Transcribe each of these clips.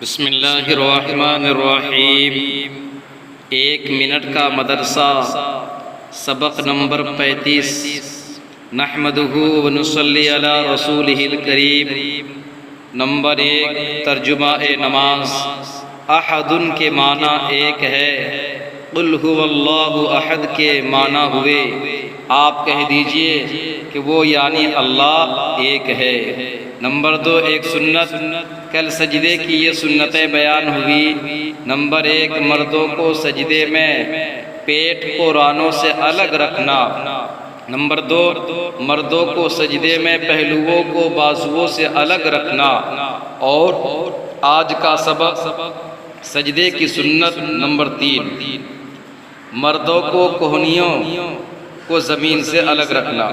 بسم اللہ الرحمن الرحیم۔ 1 منٹ کا مدرسہ، سبق نمبر 35۔ نحمدہ ونصلی علی رسولہ الکریم۔ نمبر 1، ترجمہ نماز۔ احد کے معنی ایک ہے، قل هو اللہ احد کے معنی ہوئے آپ کہہ دیجئے کہ وہ یعنی اللہ ایک ہے۔ نمبر 2، ایک سنت، کل سجدے کی یہ سنتیں بیان ہوئی۔ نمبر 1، مردوں کو سجدے میں پیٹ کو رانوں سے الگ رکھنا۔ نمبر 2، مردوں کو سجدے میں پہلوؤں کو بازوؤں سے الگ رکھنا۔ اور آج کا سبق سجدے کی سنت نمبر 3، مردوں کو کوہنیوں کو زمین سے الگ رکھنا۔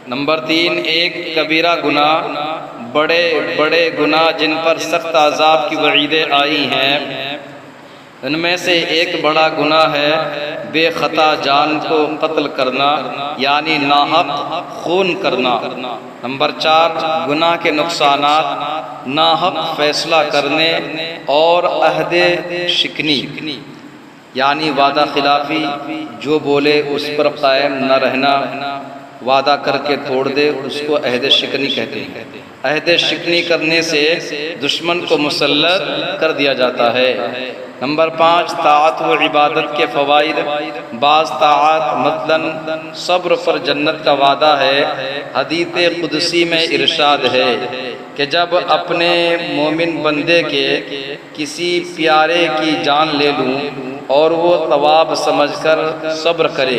نمبر 3، ایک کبیرہ گناہ، بڑے بڑے گناہ جن پر سخت عذاب کی وعیدیں آئی ہیں، ان میں سے ایک بڑا گناہ ہے بے خطا جان کو قتل کرنا، یعنی ناحق خون کرنا۔ نمبر 4، گناہ کے نقصانات، ناحق فیصلہ کرنے اور عہد شکنی، یعنی وعدہ خلافی، جو بولے اس پر قائم نہ رہنا، وعدہ کر کے توڑ دے، اس کو عہد شکنی کہتے ہیں۔ عہد شکنی کرنے سے دشمن کو مسلط کر دیا جاتا ہے۔ نمبر 5، طاعت و عبادت کے فوائد۔ بعض طاعت مثلاً صبر پر جنت کا وعدہ ہے۔ حدیث قدسی میں ارشاد ہے کہ جب اپنے مومن بندے کے کسی پیارے کی جان لے لوں اور وہ ثواب سمجھ کر صبر کرے،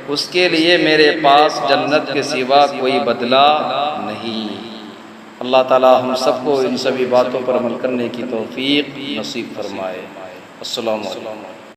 اس کے لیے میرے پاس جنت کے سوا کوئی بدلہ نہیں۔ اللہ تعالی ہم سب کو ان سبھی باتوں پر عمل کرنے کی توفیق نصیب فرمائے۔ السلام علیکم۔